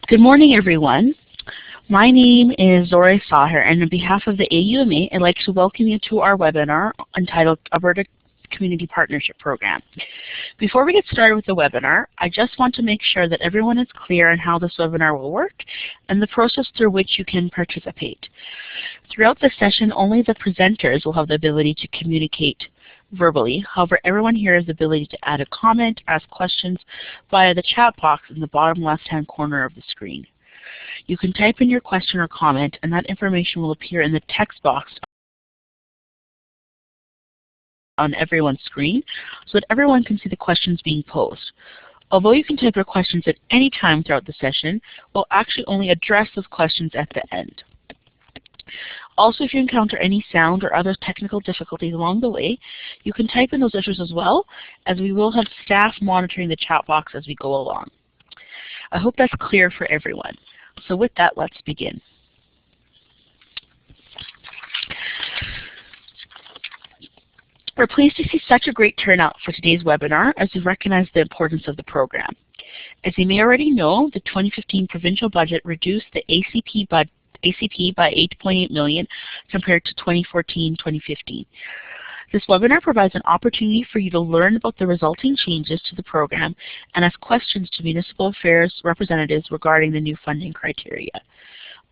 Good morning, everyone. My name is Zora Saher, and on behalf of the AUMA, I'd like to welcome you to our webinar entitled Alberta Community Partnership Program. Before we get started with the webinar, I just want to make sure that everyone is clear on how this webinar will work and the process through which you can participate. Throughout the session, only the presenters will have the ability to communicate verbally. However, everyone here has the ability to add a comment, ask questions via the chat box in the bottom left-hand corner of the screen. You can type in your question or comment, and that information will appear in the text box on everyone's screen so that everyone can see the questions being posed. Although you can type your questions at any time throughout the session, we'll actually only address those questions at the end. Also, if you encounter any sound or other technical difficulties along the way, you can type in those issues as well, as we will have staff monitoring the chat box as we go along. I hope that's clear for everyone. So with that, let's begin. We're pleased to see such a great turnout for today's webinar as we recognize the importance of the program. As you may already know, the 2015 provincial budget reduced the ACP by $8.8 million compared to 2014-2015. This webinar provides an opportunity for you to learn about the resulting changes to the program and ask questions to municipal affairs representatives regarding the new funding criteria.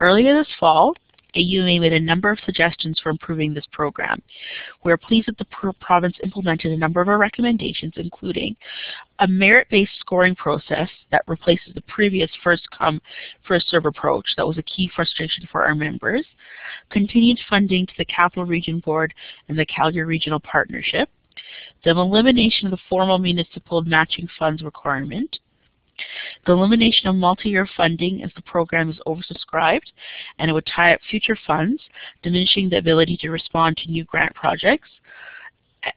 Earlier this fall, AUMA made a number of suggestions for improving this program. We are pleased that the province implemented a number of our recommendations, including a merit-based scoring process that replaces the previous first-come, first-served approach that was a key frustration for our members, continued funding to the Capital Region Board and the Calgary Regional Partnership, the elimination of the formal municipal matching funds requirement, the elimination of multi-year funding as the program is oversubscribed and it would tie up future funds, diminishing the ability to respond to new grant projects,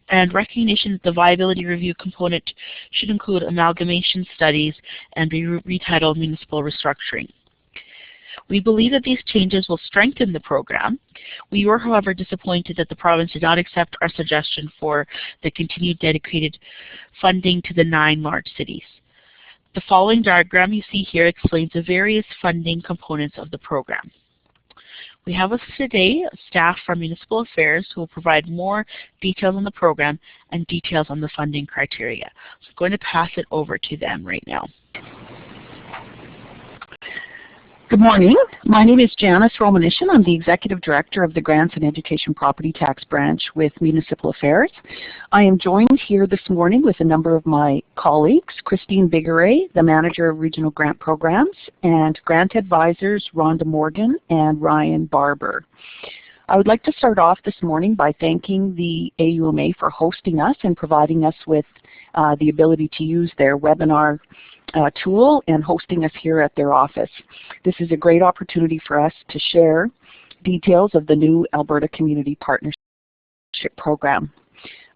and recognition that the viability review component should include amalgamation studies and be retitled municipal restructuring. We believe that these changes will strengthen the program. We were, however, disappointed that the province did not accept our suggestion for the continued dedicated funding to the 9 large cities. The following diagram you see here explains the various funding components of the program. We have with us today staff from Municipal Affairs who will provide more details on the program and details on the funding criteria. So I'm going to pass it over to them right now. Good morning. My name is Janice Romanishin. I'm the Executive Director of the Grants and Education Property Tax Branch with Municipal Affairs. I am joined here this morning with a number of my colleagues, Christine Bigaret, the Manager of Regional Grant Programs, and Grant Advisors Rhonda Morgan and Ryan Barber. I would like to start off this morning by thanking the AUMA for hosting us and providing us with the ability to use their webinar tool and hosting us here at their office. This is a great opportunity for us to share details of the new Alberta Community Partnership Program.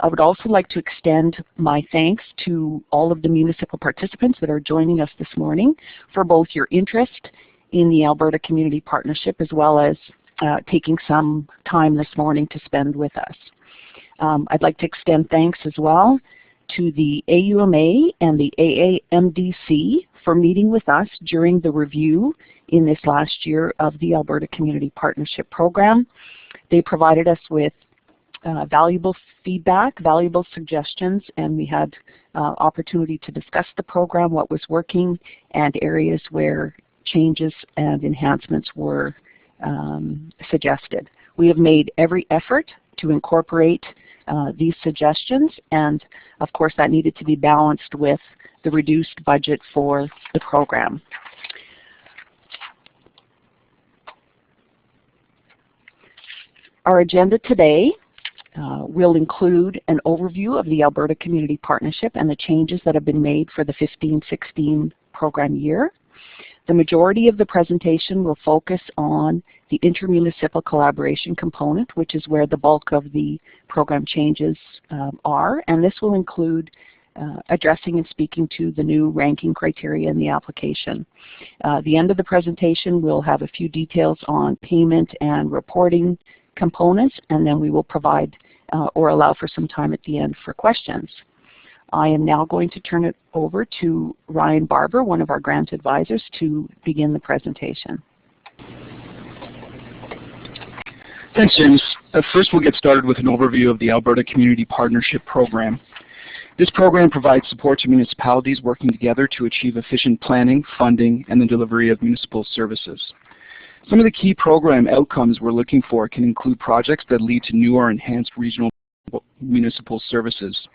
I would also like to extend my thanks to all of the municipal participants that are joining us this morning for both your interest in the Alberta Community Partnership as well as taking some time this morning to spend with us. I'd like to extend thanks as well to the AUMA and the AAMDC for meeting with us during the review in this last year of the Alberta Community Partnership Program. They provided us with valuable feedback, valuable suggestions, and we had opportunity to discuss the program, what was working, and areas where changes and enhancements were suggested. We have made every effort to incorporate these suggestions, and of course that needed to be balanced with the reduced budget for the program. Our agenda today will include an overview of the Alberta Community Partnership and the changes that have been made for the 15-16 program year. The majority of the presentation will focus on the intermunicipal collaboration component, which is where the bulk of the program changes are, and this will include addressing and speaking to the new ranking criteria in the application. At the end of the presentation, we'll have a few details on payment and reporting components, and then we will provide or allow for some time at the end for questions. I am now going to turn it over to Ryan Barber, one of our grant advisors, to begin the presentation. Thanks, James. First, we'll get started with an overview of the Alberta Community Partnership Program. This program provides support to municipalities working together to achieve efficient planning, funding, and the delivery of municipal services. Some of the key program outcomes we're looking for can include projects that lead to new or enhanced regional municipal services.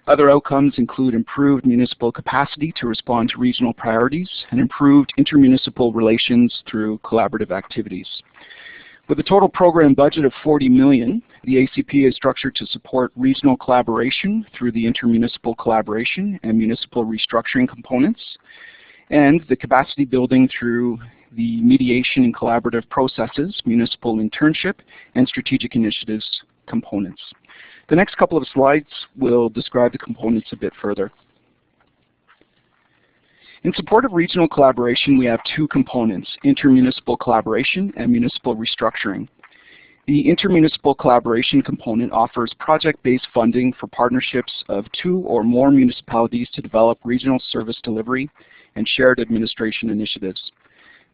Other outcomes include improved municipal capacity to respond to regional priorities and improved intermunicipal relations through collaborative activities. With a total program budget of $40 million, the ACP is structured to support regional collaboration through the intermunicipal collaboration and municipal restructuring components, and the capacity building through the mediation and collaborative processes, municipal internship, and strategic initiatives components. The next couple of slides will describe the components a bit further. In support of regional collaboration, we have two components, intermunicipal collaboration and municipal restructuring. The intermunicipal collaboration component offers project-based funding for partnerships of 2 or more municipalities to develop regional service delivery and shared administration initiatives.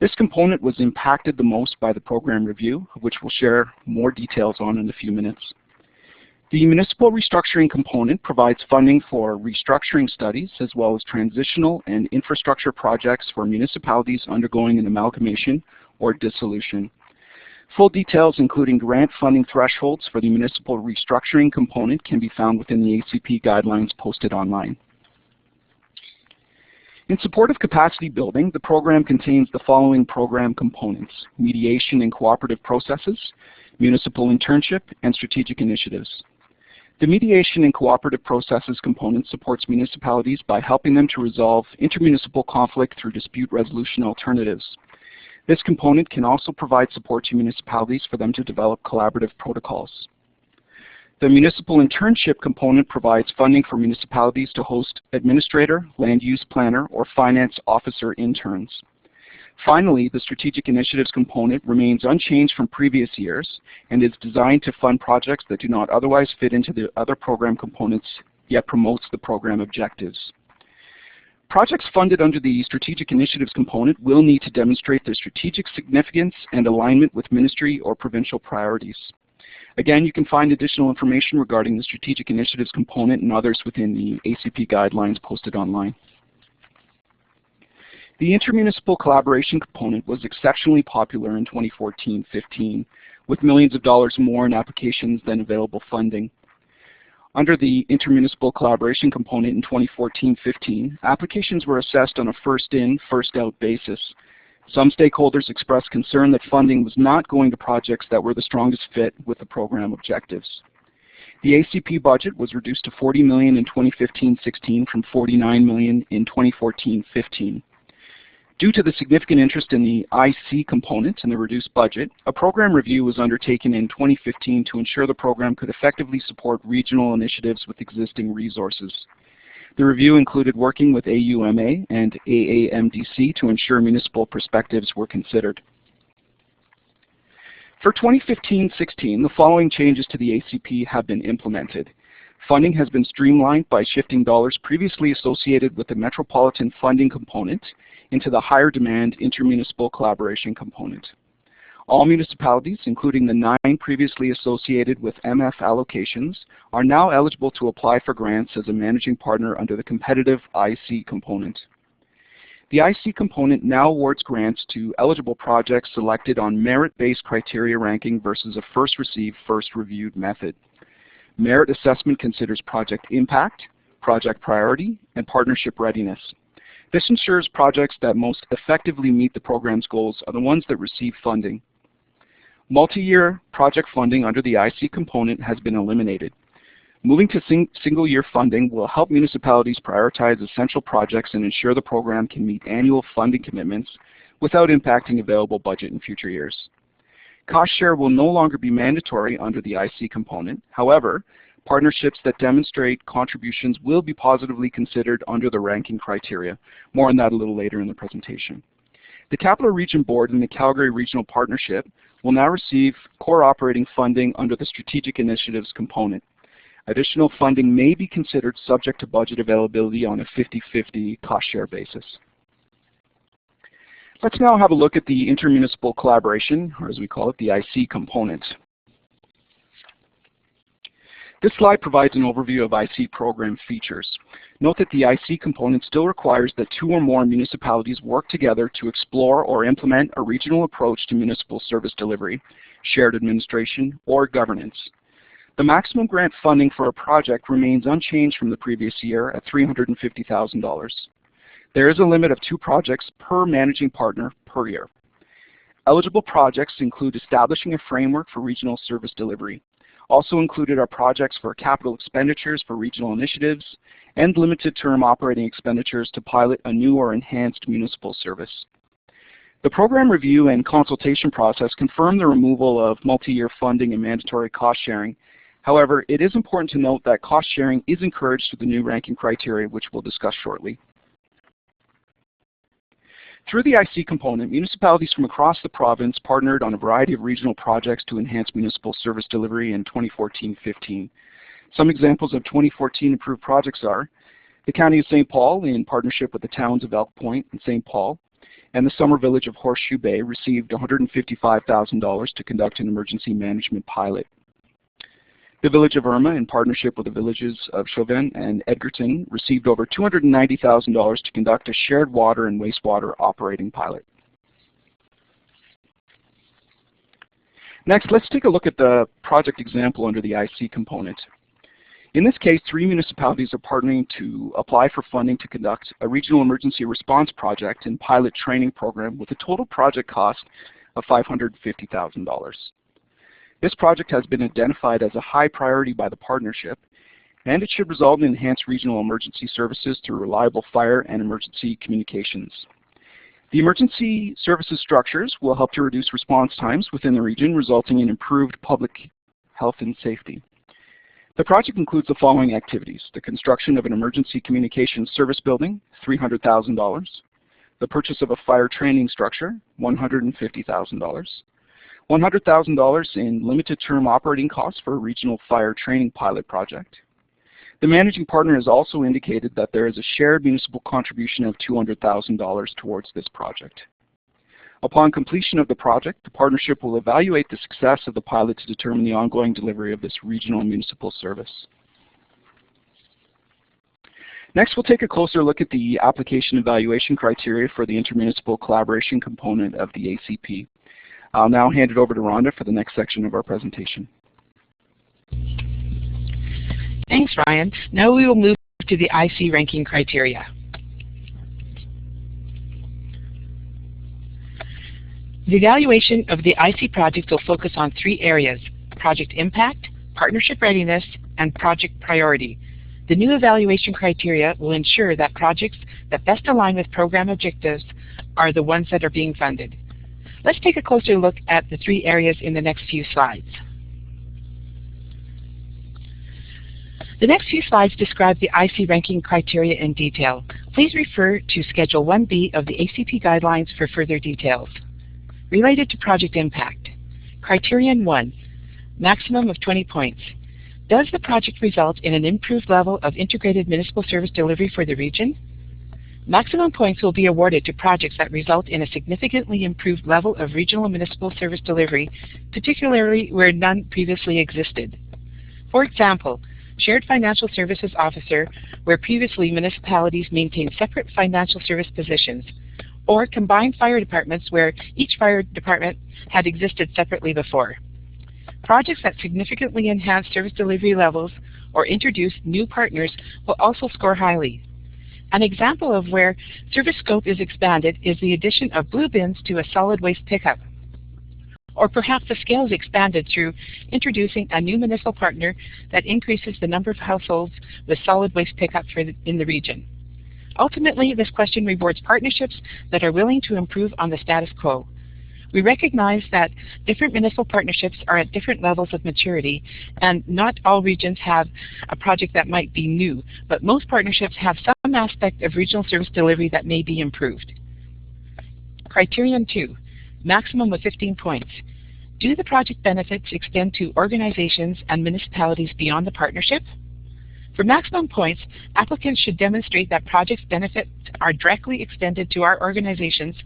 This component was impacted the most by the program review, which we'll share more details on in a few minutes. The municipal restructuring component provides funding for restructuring studies as well as transitional and infrastructure projects for municipalities undergoing an amalgamation or dissolution. Full details, including grant funding thresholds for the municipal restructuring component, can be found within the ACP guidelines posted online. In support of capacity building, the program contains the following program components: mediation and cooperative processes, municipal internship, and strategic initiatives. The mediation and cooperative processes component supports municipalities by helping them to resolve intermunicipal conflict through dispute resolution alternatives. This component can also provide support to municipalities for them to develop collaborative protocols. The municipal internship component provides funding for municipalities to host administrator, land use planner, or finance officer interns. Finally, the strategic initiatives component remains unchanged from previous years and is designed to fund projects that do not otherwise fit into the other program components, yet promotes the program objectives. Projects funded under the strategic initiatives component will need to demonstrate their strategic significance and alignment with ministry or provincial priorities. Again, you can find additional information regarding the strategic initiatives component and others within the ACP guidelines posted online. The intermunicipal collaboration component was exceptionally popular in 2014-15, with millions of dollars more in applications than available funding. Under the intermunicipal collaboration component in 2014-15, applications were assessed on a first-in, first-out basis. Some stakeholders expressed concern that funding was not going to projects that were the strongest fit with the program objectives. The ACP budget was reduced to $40 million in 2015-16 from $49 million in 2014-15. Due to the significant interest in the IC component and the reduced budget, a program review was undertaken in 2015 to ensure the program could effectively support regional initiatives with existing resources. The review included working with AUMA and AAMDC to ensure municipal perspectives were considered. For 2015-16, the following changes to the ACP have been implemented. Funding has been streamlined by shifting dollars previously associated with the metropolitan funding component into the higher demand intermunicipal collaboration component. All municipalities, including the 9 previously associated with MF allocations, are now eligible to apply for grants as a managing partner under the competitive IC component. The IC component now awards grants to eligible projects selected on merit-based criteria ranking versus a first received, first reviewed method. Merit assessment considers project impact, project priority, and partnership readiness. This ensures projects that most effectively meet the program's goals are the ones that receive funding. Multi-year project funding under the IC component has been eliminated. Moving to single-year funding will help municipalities prioritize essential projects and ensure the program can meet annual funding commitments without impacting available budget in future years. Cost share will no longer be mandatory under the IC component. However, partnerships that demonstrate contributions will be positively considered under the ranking criteria. More on that a little later in the presentation. The Capital Region Board and the Calgary Regional Partnership will now receive core operating funding under the Strategic Initiatives component. Additional funding may be considered subject to budget availability on a 50-50 cost share basis. Let's now have a look at the intermunicipal collaboration, or as we call it, the IC component. This slide provides an overview of IC program features. Note that the IC component still requires that 2 or more municipalities work together to explore or implement a regional approach to municipal service delivery, shared administration, or governance. The maximum grant funding for a project remains unchanged from the previous year at $350,000. There is a limit of 2 projects per managing partner per year. Eligible projects include establishing a framework for regional service delivery. Also included are projects for capital expenditures for regional initiatives and limited term operating expenditures to pilot a new or enhanced municipal service. The program review and consultation process confirmed the removal of multi-year funding and mandatory cost sharing. However, it is important to note that cost sharing is encouraged through the new ranking criteria, which we'll discuss shortly. Through the IC component, municipalities from across the province partnered on a variety of regional projects to enhance municipal service delivery in 2014-15. Some examples of 2014 approved projects are the County of St. Paul, in partnership with the towns of Elk Point and St. Paul, and the summer village of Horseshoe Bay received $155,000 to conduct an emergency management pilot. The village of Irma, in partnership with the villages of Chauvin and Edgerton, received over $290,000 to conduct a shared water and wastewater operating pilot. Next, let's take a look at the project example under the IC component. In this case, 3 municipalities are partnering to apply for funding to conduct a regional emergency response project and pilot training program with a total project cost of $550,000. This project has been identified as a high priority by the partnership, and it should result in enhanced regional emergency services through reliable fire and emergency communications. The emergency services structures will help to reduce response times within the region, resulting in improved public health and safety. The project includes the following activities: the construction of an emergency communications service building, $300,000, the purchase of a fire training structure, $150,000, $100,000 in limited term operating costs for a regional fire training pilot project. The managing partner has also indicated that there is a shared municipal contribution of $200,000 towards this project. Upon completion of the project, the partnership will evaluate the success of the pilot to determine the ongoing delivery of this regional municipal service. Next, we'll take a closer look at the application evaluation criteria for the intermunicipal collaboration component of the ACP. I'll now hand it over to Rhonda for the next section of our presentation. Thanks, Ryan. Now we will move to the IC ranking criteria. The evaluation of the IC project will focus on 3 areas: project impact, partnership readiness, and project priority. The new evaluation criteria will ensure that projects that best align with program objectives are the ones that are being funded. Let's take a closer look at the 3 areas in the next few slides. The next few slides describe the IC ranking criteria in detail. Please refer to Schedule 1B of the ACP guidelines for further details. Related to project impact. Criterion 1, maximum of 20 points. Does the project result in an improved level of integrated municipal service delivery for the region? Maximum points will be awarded to projects that result in a significantly improved level of regional municipal service delivery, particularly where none previously existed. For example, Shared Financial Services Officer, where previously municipalities maintained separate financial service positions, or combined fire departments where each fire department had existed separately before. Projects that significantly enhance service delivery levels or introduce new partners will also score highly. An example of where service scope is expanded is the addition of blue bins to a solid waste pickup. Or perhaps the scale is expanded through introducing a new municipal partner that increases the number of households with solid waste pickup in the region. Ultimately, this question rewards partnerships that are willing to improve on the status quo. We recognize that different municipal partnerships are at different levels of maturity, and not all regions have a project that might be new, but most partnerships have some aspect of regional service delivery that may be improved. Criterion 2, maximum of 15 points. Do the project benefits extend to organizations and municipalities beyond the partnership? For maximum points, applicants should demonstrate that project's benefits are directly extended to our organizations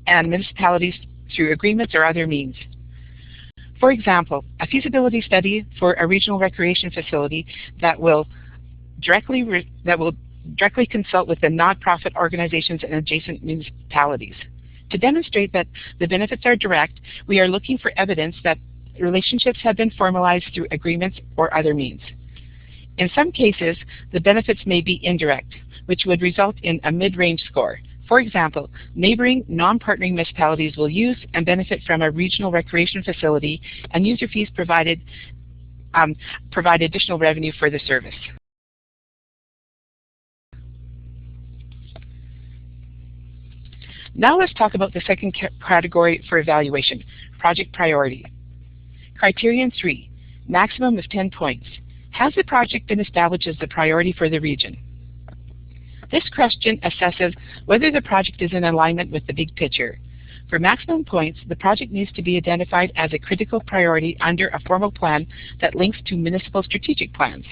and municipalities through agreements or other means. For example, a feasibility study for a regional recreation facility that will directly consult with the nonprofit organizations and adjacent municipalities. To demonstrate that the benefits are direct, we are looking for evidence that relationships have been formalized through agreements or other means. In some cases, the benefits may be indirect, which would result in a mid-range score. For example, neighboring non-partnering municipalities will use and benefit from a regional recreation facility, and user fees provide additional revenue for the service. Now let's talk about the second category for evaluation, project priority. Criterion 3, maximum of 10 points. Has the project been established as the priority for the region? This question assesses whether the project is in alignment with the big picture. For maximum points, the project needs to be identified as a critical priority under a formal plan that links to municipal strategic plans.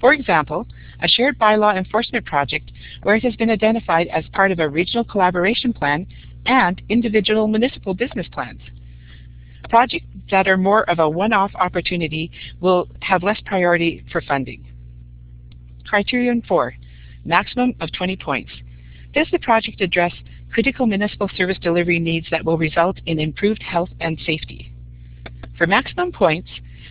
For example, a shared bylaw enforcement project where it has been identified as part of a regional collaboration plan and individual municipal business plans. Projects that are more of a one-off opportunity will have less priority for funding. Criterion 4, maximum of 20 points. Does the project address critical municipal service delivery needs that will result in improved health and safety? For maximum points,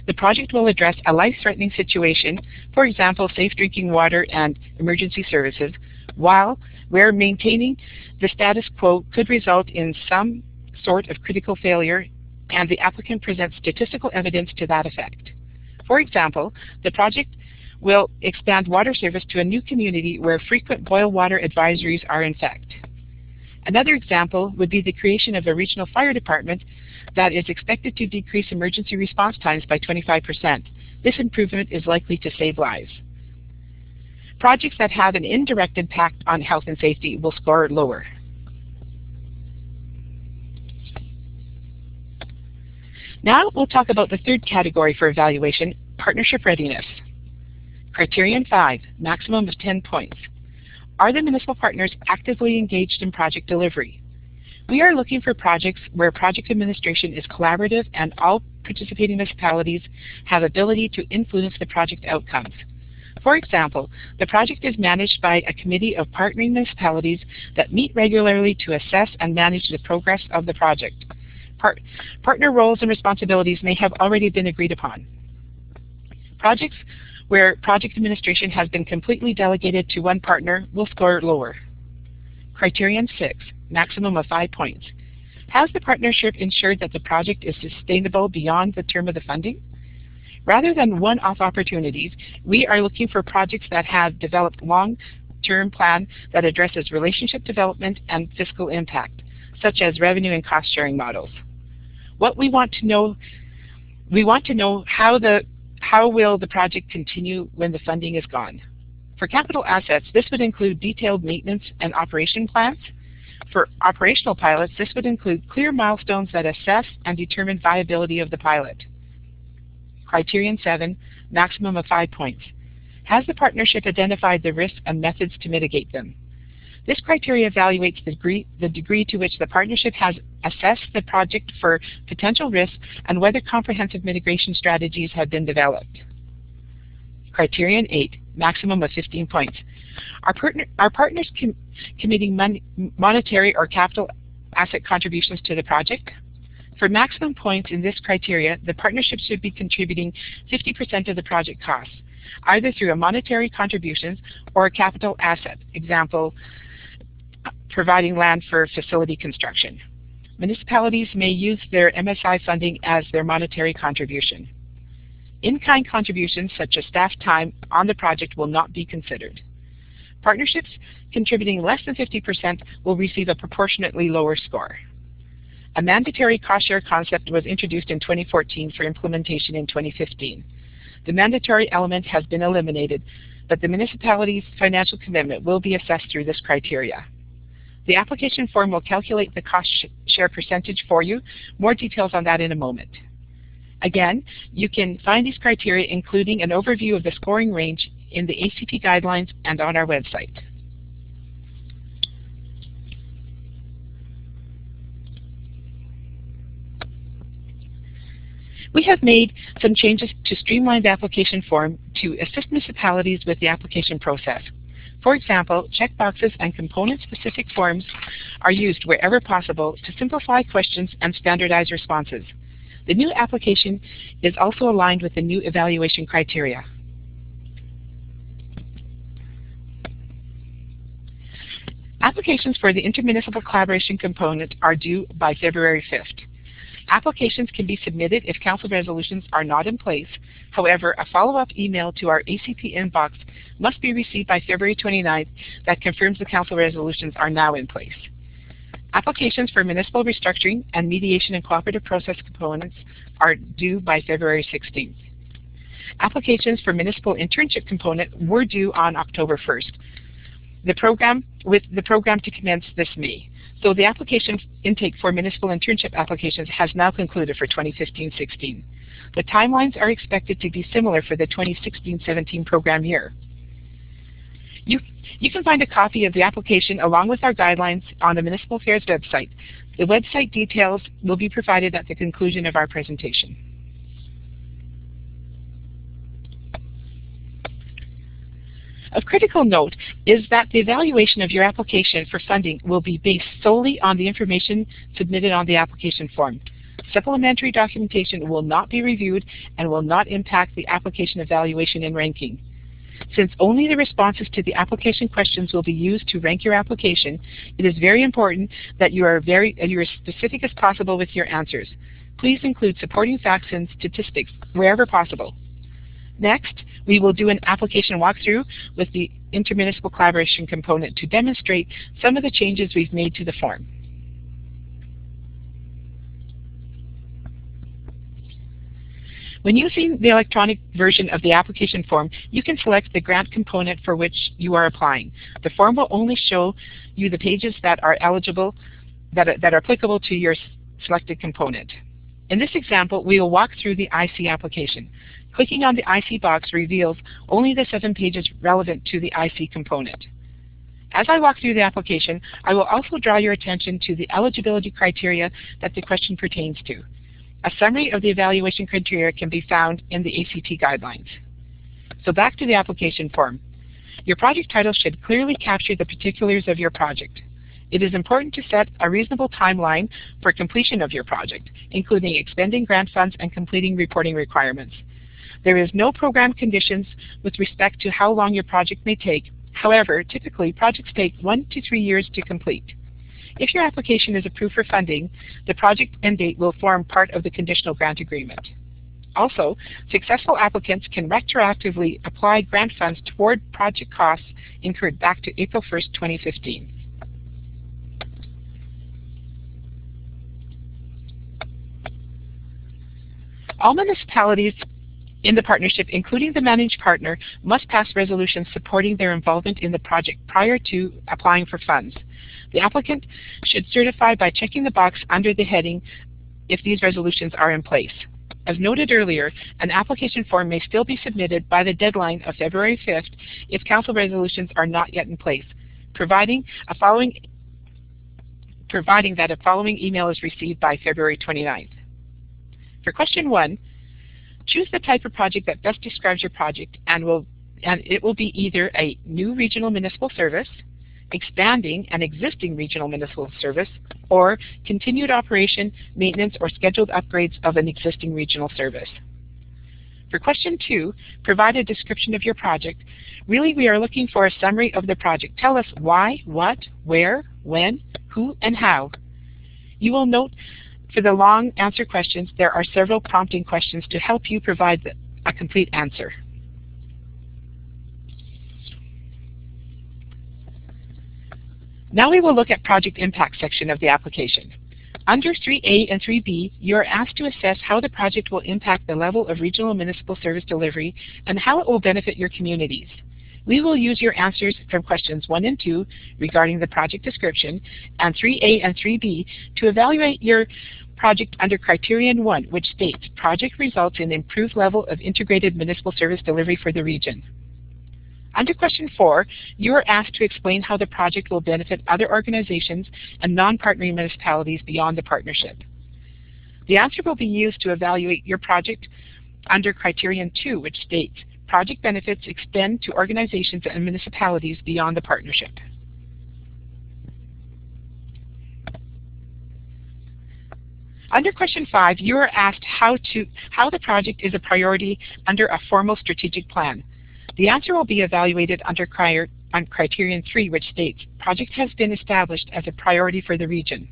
the project will address a life-threatening situation, for example, safe drinking water and emergency services, where maintaining the status quo could result in some sort of critical failure and the applicant presents statistical evidence to that effect. For example, the project will expand water service to a new community where frequent boil water advisories are in effect. Another example would be the creation of a regional fire department that is expected to decrease emergency response times by 25%. This improvement is likely to save lives. Projects that have an indirect impact on health and safety will score lower. Now we'll talk about the third category for evaluation, partnership readiness. Criterion 5, maximum of 10 points. Are the municipal partners actively engaged in project delivery? We are looking for projects where project administration is collaborative and all participating municipalities have ability to influence the project outcomes. For example, the project is managed by a committee of partnering municipalities that meet regularly to assess and manage the progress of the project. Partner roles and responsibilities may have already been agreed upon. Projects where project administration has been completely delegated to one partner will score lower. Criterion 6, maximum of 5 points. Has the partnership ensured that the project is sustainable beyond the term of the funding? Rather than one-off opportunities, we are looking for projects that have developed long-term plan that addresses relationship development and fiscal impact, such as revenue and cost-sharing models. What we want to know how will the project continue when the funding is gone. For capital assets, this would include detailed maintenance and operation plans. For operational pilots, this would include clear milestones that assess and determine viability of the pilot. Criterion 7, maximum of 5 points. Has the partnership identified the risks and methods to mitigate them? This criteria evaluates the degree to which the partnership has assessed the project for potential risks and whether comprehensive mitigation strategies have been developed. Criterion 8, maximum of 15 points. Are partners committing monetary or capital asset contributions to the project? For maximum points in this criteria, the partnership should be contributing 50% of the project costs, either through a monetary contributions or a capital asset, example, providing land for facility construction. Municipalities may use their MSI funding as their monetary contribution. In-kind contributions such as staff time on the project will not be considered. Partnerships contributing less than 50% will receive a proportionately lower score. A mandatory cost share concept was introduced in 2014 for implementation in 2015. The mandatory element has been eliminated, but the municipality's financial commitment will be assessed through this criteria. The application form will calculate the cost share percentage for you. More details on that in a moment. Again, you can find these criteria, including an overview of the scoring range, in the ACP guidelines and on our website. We have made some changes to streamline the application form to assist municipalities with the application process. For example, checkboxes and component-specific forms are used wherever possible to simplify questions and standardize responses. The new application is also aligned with the new evaluation criteria. Applications for the intermunicipal collaboration component are due by February 5th. Applications can be submitted if council resolutions are not in place. However, a follow-up email to our ACP inbox must be received by February 29th that confirms the council resolutions are now in place. Applications for municipal restructuring and mediation and cooperative process components are due by February 16th. Applications for municipal internship component were due on October 1st. With the program to commence this May. So the application intake for municipal internship applications has now concluded for 2015-16. The timelines are expected to be similar for the 2016-17 program year. You can find a copy of the application along with our guidelines on the Municipal Affairs website. The website details will be provided at the conclusion of our presentation. Of critical note is that the evaluation of your application for funding will be based solely on the information submitted on the application form. Supplementary documentation will not be reviewed and will not impact the application evaluation and ranking. Since only the responses to the application questions will be used to rank your application, it is very important that you are as specific as possible with your answers. Please include supporting facts and statistics wherever possible. Next, we will do an application walkthrough with the intermunicipal collaboration component to demonstrate some of the changes we've made to the form. When using the electronic version of the application form, you can select the grant component for which you are applying. The form will only show you the pages that are eligible, that are applicable to your selected component. In this example, we will walk through the IC application. Clicking on the IC box reveals only the 7 pages relevant to the IC component. As I walk through the application, I will also draw your attention to the eligibility criteria that the question pertains to. A summary of the evaluation criteria can be found in the ACP guidelines. So back to the application form. Your project title should clearly capture the particulars of your project. It is important to set a reasonable timeline for completion of your project, including expending grant funds and completing reporting requirements. There is no program conditions with respect to how long your project may take. However, typically projects take 1 to 3 years to complete. If your application is approved for funding, the project end date will form part of the conditional grant agreement. Also, successful applicants can retroactively apply grant funds toward project costs incurred back to April 1st, 2015. All municipalities in the partnership, including the managed partner, must pass resolutions supporting their involvement in the project prior to applying for funds. The applicant should certify by checking the box under the heading if these resolutions are in place. As noted earlier, an application form may still be submitted by the deadline of February 5th if council resolutions are not yet in place, providing that a following email is received by February 29th. For question 1, choose the type of project that best describes your project, and it will be either a new regional municipal service, expanding an existing regional municipal service, or continued operation, maintenance, or scheduled upgrades of an existing regional service. For question 2, provide a description of your project. Really, we are looking for a summary of the project. Tell us why, what, where, when, who, and how. You will note for the long answer questions, there are several prompting questions to help you provide a complete answer. Now we will look at project impact section of the application. Under 3A and 3B, you are asked to assess how the project will impact the level of regional municipal service delivery and how it will benefit your communities. We will use your answers from questions 1 and 2 regarding the project description and 3A and 3B to evaluate your project under Criterion 1, which states project results in improved level of integrated municipal service delivery for the region. Under question 4, you are asked to explain how the project will benefit other organizations and non-partnering municipalities beyond the partnership. The answer will be used to evaluate your project under Criterion 2, which states project benefits extend to organizations and municipalities beyond the partnership. Under question 5, you are asked how the project is a priority under a formal strategic plan. The answer will be evaluated under Criterion 3, which states project has been established as a priority for the region.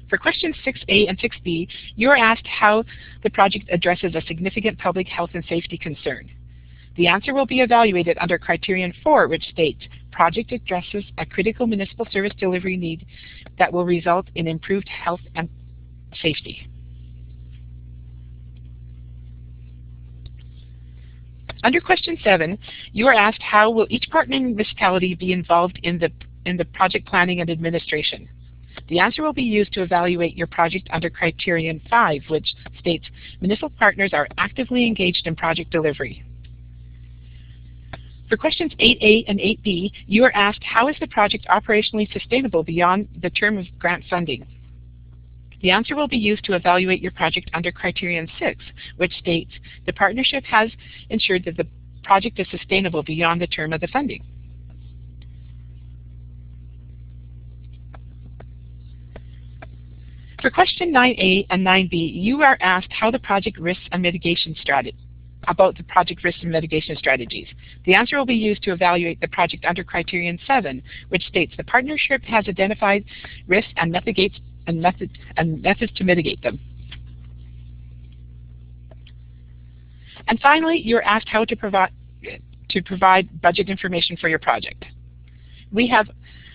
For questions 6A and 6B, you are asked how the project addresses a significant public health and safety concern. The answer will be evaluated under Criterion 4, which states project addresses a critical municipal service delivery need that will result in improved health and safety. Under question 7, you are asked how will each partnering municipality be involved in the project planning and administration. The answer will be used to evaluate your project under Criterion 5, which states municipal partners are actively engaged in project delivery. For questions 8A and 8B, you are asked how is the project operationally sustainable beyond the term of grant funding. The answer will be used to evaluate your project under Criterion 6, which states the partnership has ensured that the project is sustainable beyond the term of the funding. For question 9A and 9B, you are asked how the project risks and mitigation strategy, about the project risks and mitigation strategies. The answer will be used to evaluate the project under Criterion 7, which states the partnership has identified risks and methods to mitigate them. And finally, you're asked how to provide budget information for your project. We have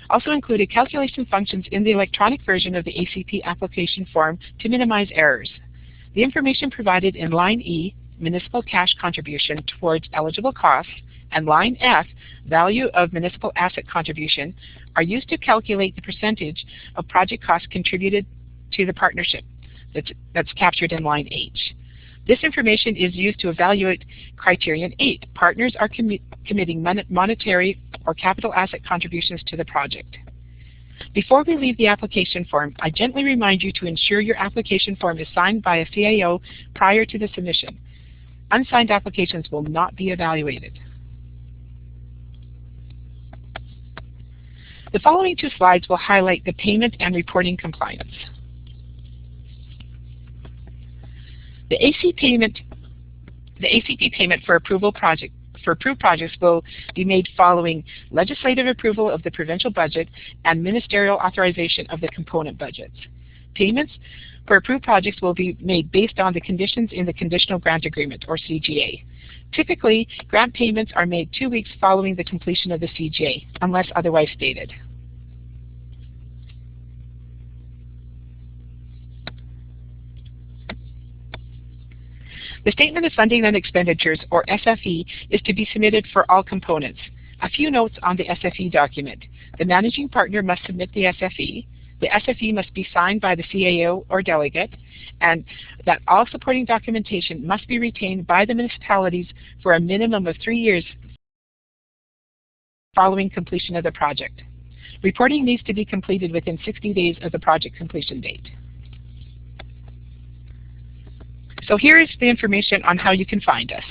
also included calculation functions in the electronic version of the ACP application form to minimize errors. The information provided in line E, municipal cash contribution towards eligible costs, and line F, value of municipal asset contribution, are used to calculate the percentage of project costs contributed to the partnership that's captured in line H. This information is used to evaluate Criterion 8. Partners are committing monetary or capital asset contributions to the project. Before we leave the application form, I gently remind you to ensure your application form is signed by a CAO prior to the submission. Unsigned applications will not be evaluated. The following 2 slides will highlight the payment and reporting compliance. The ACP payment for approved projects will be made following legislative approval of the provincial budget and ministerial authorization of the component budgets. Payments for approved projects will be made based on the conditions in the Conditional Grant Agreement, or CGA. Typically, grant payments are made 2 weeks following the completion of the CGA, unless otherwise stated. The Statement of Funding and Expenditures, or SFE, is to be submitted for all components. A few notes on the SFE document. The managing partner must submit the SFE. The SFE must be signed by the CAO or delegate, and that all supporting documentation must be retained by the municipalities for a minimum of 3 years following completion of the project. Reporting needs to be completed within 60 days of the project completion date. So here is the information on how you can find us.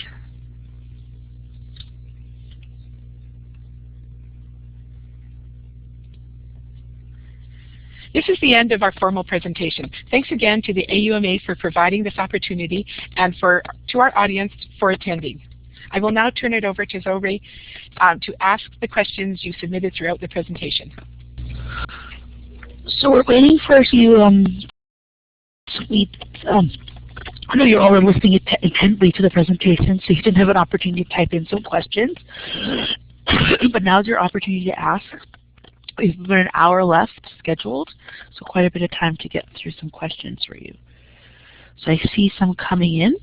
This is the end of our formal presentation. Thanks again to the AUMA for providing this opportunity and to our audience for attending. I will now turn it over to Zoe to ask the questions you submitted throughout the presentation. So we're waiting for you. I know you're all listening intently to the presentation, so you didn't have an opportunity to type in some questions. But now's your opportunity to ask. We've got an hour left scheduled, so quite a bit of time to get through some questions for you. So I see some coming in.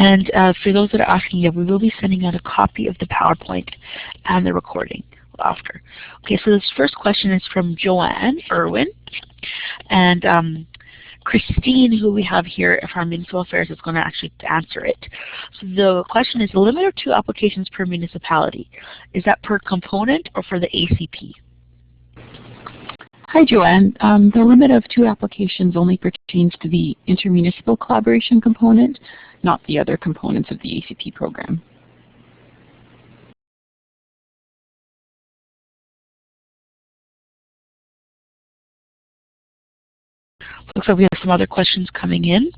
And for those that are asking, yeah, we will be sending out a copy of the PowerPoint and the recording after. Okay, so this first question is from Joanne Irwin. And Christine, who we have here from Municipal Affairs, is going to actually answer it. So the question is, the limit of 2 applications per municipality. Is that per component or for the ACP? Hi, Joanne. The limit of 2 applications only pertains to the intermunicipal collaboration component, not the other components of the ACP program. Looks like we have some other questions coming in.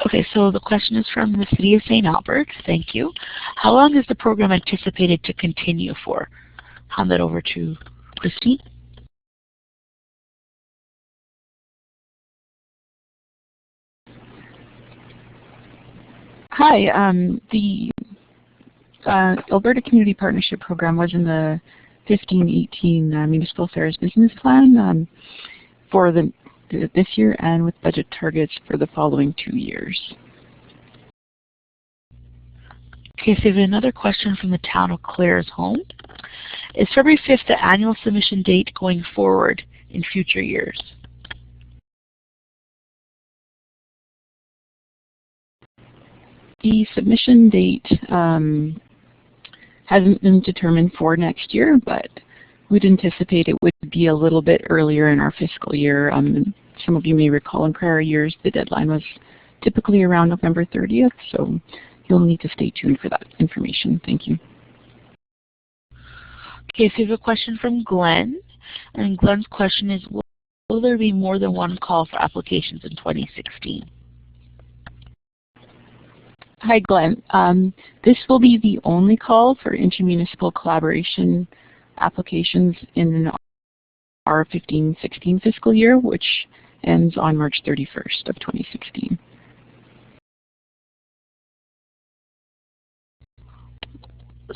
Okay, so the question is from the City of St. Albert. Thank you. How long is the program anticipated to continue for? Hand that over to Christine. Hi. The Alberta Community Partnership Program was in the 15-18 Municipal Affairs Business Plan for this year and with budget targets for the following 2 years. Okay, so we have another question from the town of Clare's Home. Is February 5th the annual submission date going forward in future years? The submission date hasn't been determined for next year, but we'd anticipate it would be a little bit earlier in our fiscal year. Some of you may recall in prior years the deadline was typically around November 30th, so you'll need to stay tuned for that information. Thank you. Okay, so we have a question from Glenn, and Glenn's question is, will there be more than one call for applications in 2016? Hi, Glenn. This will be the only call for intermunicipal collaboration applications in our 15-16 fiscal year, which ends on March 31st of 2016.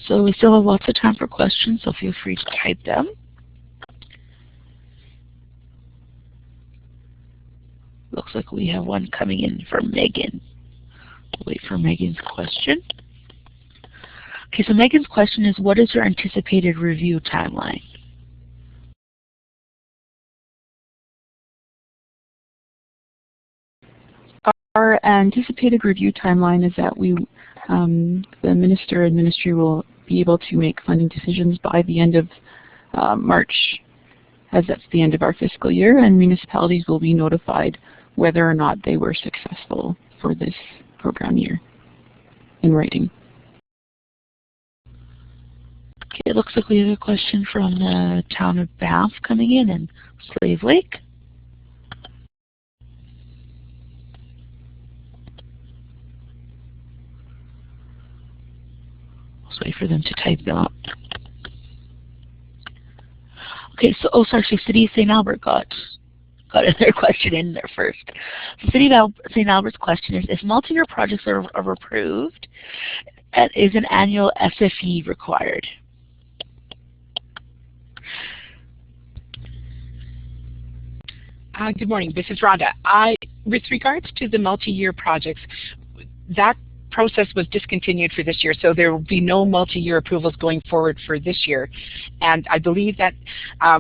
So we still have lots of time for questions, so feel free to type them. Looks like we have one coming in from Megan. We'll wait for Megan's question. Okay, so Megan's question is, what is your anticipated review timeline? Our anticipated review timeline is that the Minister and Ministry will be able to make funding decisions by the end of March, as that's the end of our fiscal year, and municipalities will be notified whether or not they were successful for this program year in writing. Okay, it looks like we have a question from the town of Banff coming in and Slave Lake. Let's wait for them to type them up. Okay, so, City of St. Albert got their question in there first. So City of St. Albert's question is, if multi-year projects are approved, is an annual SFE required? Good morning, this is Rhonda. With regards to the multi-year projects, that process was discontinued for this year, so there will be no multi-year approvals going forward for this year. And I believe that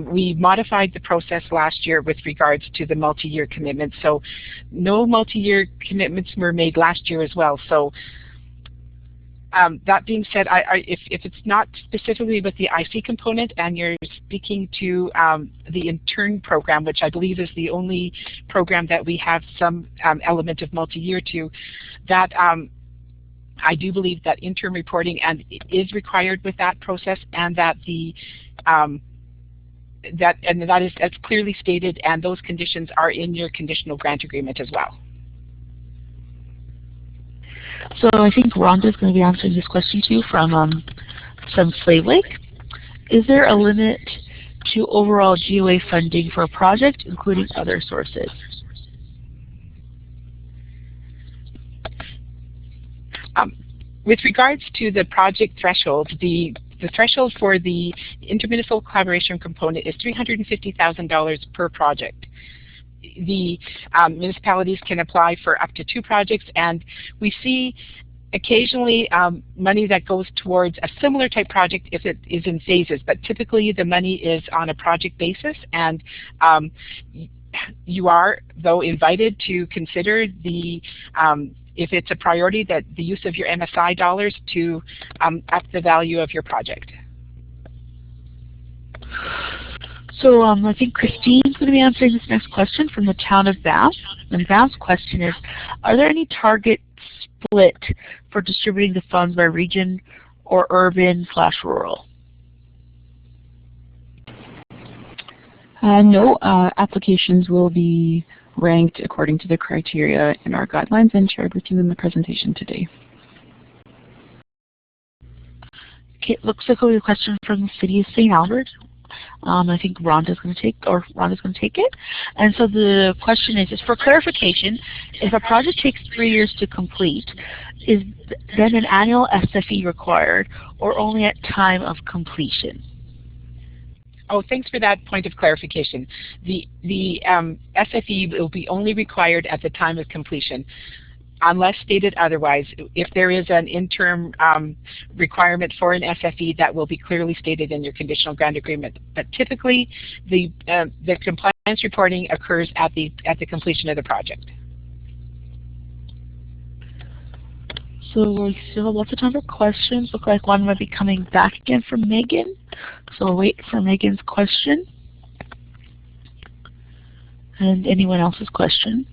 we modified the process last year with regards to the multi-year commitments. So no multi-year commitments were made last year as well. So that being said, if it's not specifically with the IC component and you're speaking to the intern program, which I believe is the only program that we have some element of multi-year to, that I do believe that interim reporting is required with that process, and that that's clearly stated, and those conditions are in your conditional grant agreement as well. So I think Rhonda's going to be answering this question too from Slave Lake. Is there a limit to overall GOA funding for a project, including other sources? With regards to the project threshold, the the threshold for the intermunicipal collaboration component is $350,000 per project. The municipalities can apply for up to 2 projects, and we see occasionally money that goes towards a similar type project if it is in phases, but typically the money is on a project basis, and you are, though, invited to consider the if it's a priority, that the use of your MSI dollars to up the value of your project. So I think Christine's going to be answering this next question from the town of Banff. And Banff's question is, are there any target split for distributing the funds by region or urban/rural? No, applications will be ranked according to the criteria in our guidelines and shared with you in the presentation today. Okay, it looks like we have a question from the City of St. Albert. I think Rhonda's going to take it. And so the question is for clarification, if a project takes 3 years to complete, is then an annual SFE required or only at time of completion? Oh, thanks for that point of clarification. The SFE will be only required at the time of completion, unless stated otherwise. If there is an interim requirement for an SFE, that will be clearly stated in your conditional grant agreement. But typically, the compliance reporting occurs at the completion of the project. So we still have lots of time for questions. Looks like one might be coming back again from Megan. So we'll wait for Megan's question. And anyone else's question.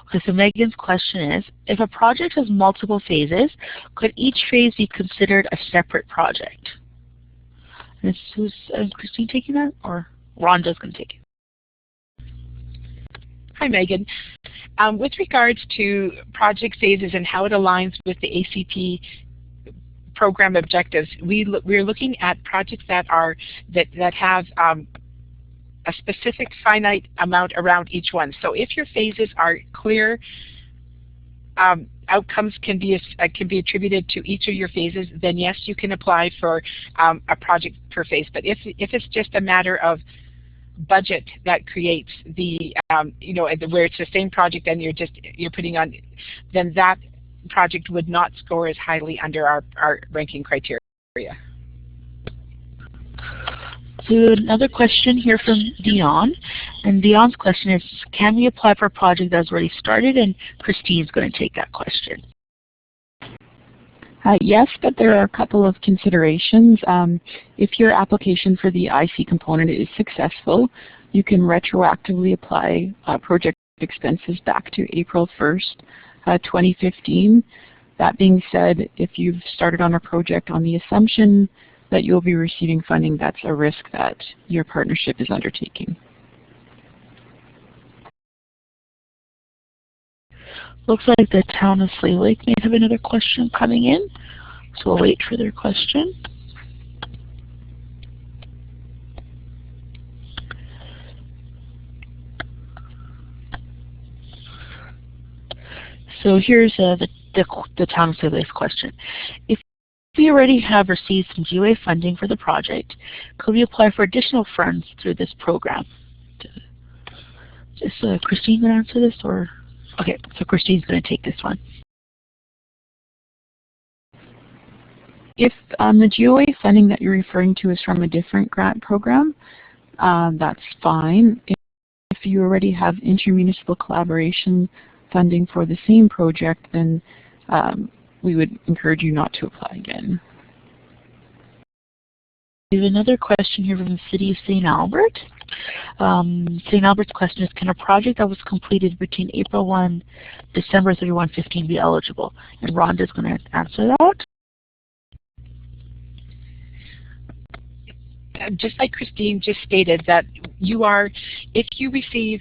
Okay, so Megan's question is, if a project has multiple phases, could each phase be considered a separate project? And is Christine taking that, or Rhonda's going to take it? Hi, Megan. With regards to project phases and how it aligns with the ACP program objectives, we're looking at projects that have a specific finite amount around each one. So if your phases are clear, outcomes can be attributed to each of your phases, then yes, you can apply for a project per phase. But if it's just a matter of budget that creates the where it's the same project and you're putting on, then that project would not score as highly under our ranking criteria. So another question here from Dion, and Dion's question is, can we apply for a project that's already started? And Christine's going to take that question. Yes, but there are a couple of considerations. If your application for the IC component is successful, you can retroactively apply project expenses back to April 1st, 2015. That being said, if you've started on a project on the assumption that you'll be receiving funding, that's a risk that your partnership is undertaking. Looks like the town of Slave Lake may have another question coming in, so we'll wait for their question. So here's the town of Slave Lake's question. If we already have received some GOA funding for the project, could we apply for additional funds through this program? Is Christine going to answer this, or? Okay, so Christine's going to take this one. If the GOA funding that you're referring to is from a different grant program, that's fine. If you already have intermunicipal collaboration funding for the same project, then we would encourage you not to apply again. We have another question here from the City of St. Albert. St. Albert's question is, can a project that was completed between April 1, December 31, 15 be eligible? And Rhonda's going to answer that. Just like Christine just stated, that if you receive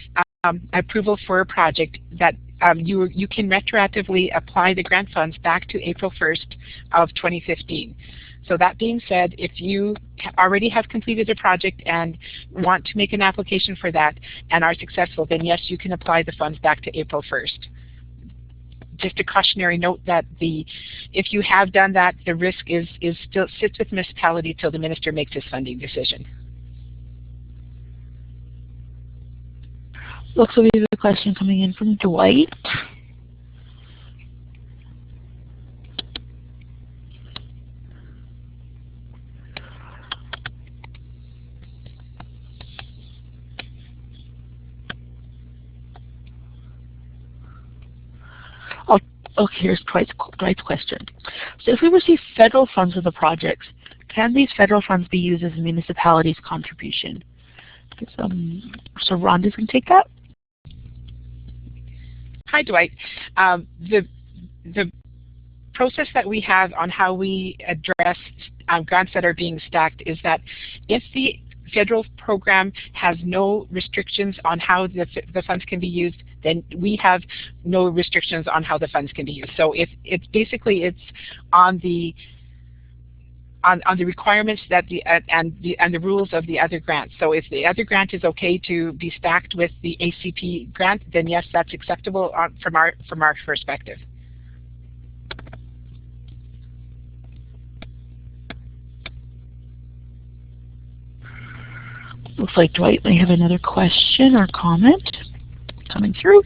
approval for a project that you can retroactively apply the grant funds back to April 1st of 2015. So that being said, if you already have completed a project and want to make an application for that and are successful, then yes, you can apply the funds back to April 1st. Just a cautionary note that if you have done that, the risk still sits with the municipality till the minister makes his funding decision. Looks like we have a question coming in from Dwight. Okay, here's Dwight's question. So if we receive federal funds for the projects, can these federal funds be used as a municipality's contribution? So Rhonda's going to take that. Hi, Dwight. The process that we have on how we address grants that are being stacked is that if the federal program has no restrictions on how the funds can be used, then we have no restrictions on how the funds can be used. So if it's basically on the requirements that and the rules of the other grants. So if the other grant is okay to be stacked with the ACP grant, then yes, that's acceptable from our perspective. Looks like Dwight may have another question or comment coming through.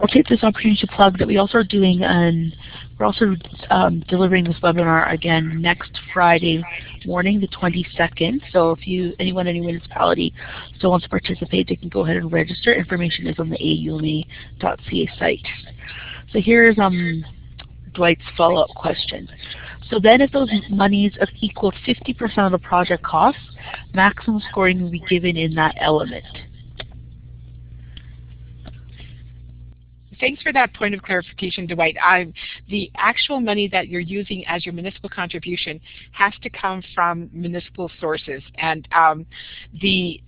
I'll take this opportunity to plug that we also are doing we're also delivering this webinar again next Friday morning, the 22nd. So if anyone in any municipality still wants to participate, they can go ahead and register. Information is on the auma.ca site. So here's Dwight's follow-up question. So then if those monies equal 50% of the project costs, maximum scoring will be given in that element. Thanks for that point of clarification, Dwight. The actual money that you're using as your municipal contribution has to come from municipal sources, and we're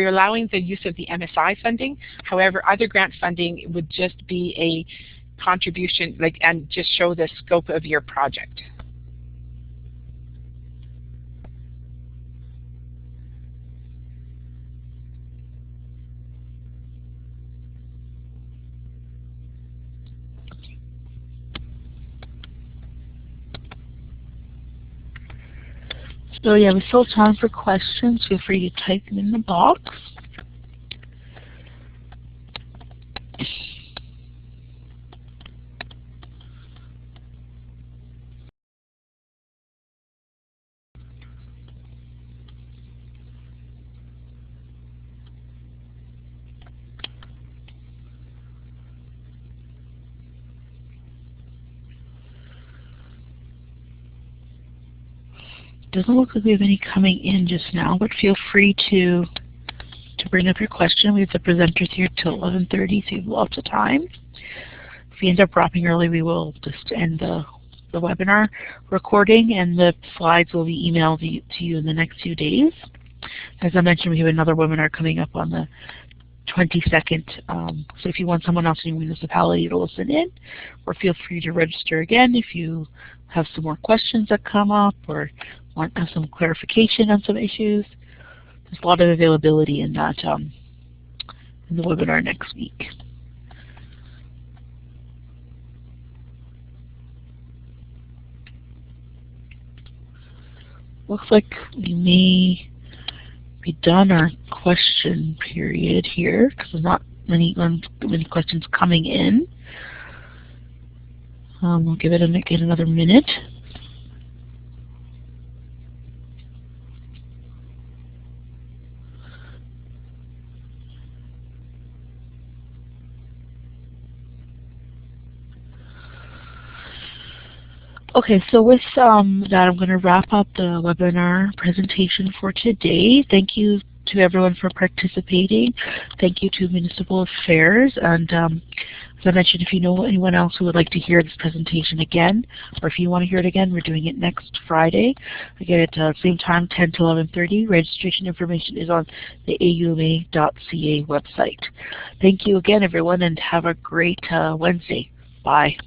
allowing the use of the MSI funding. However, other grant funding would just be a contribution, and just show the scope of your project. So yeah, we still have time for questions. Feel free to type them in the box. Doesn't look like we have any coming in just now, but feel free to bring up your question. We have the presenters here till 11:30, so you have lots of time. If we end up wrapping early, we will just end the webinar recording, and the slides will be emailed to you in the next few days. As I mentioned, we have another webinar coming up on the 22nd. So if you want someone else in your municipality to listen in, or feel free to register again if you have some more questions that come up or want to have some clarification on some issues. There's a lot of availability in that in the webinar next week. Looks like we may be done our question period here because there's not many questions coming in. We'll give it another minute. Okay, so with that, I'm going to wrap up the webinar presentation for today. Thank you to everyone for participating. Thank you to Municipal Affairs. And as I mentioned, if you know anyone else who would like to hear this presentation again, or if you want to hear it again, we're doing it next Friday. Again, at same time, 10 to 11:30. Registration information is on the auma.ca website. Thank you again, everyone, and have a great Wednesday. Bye.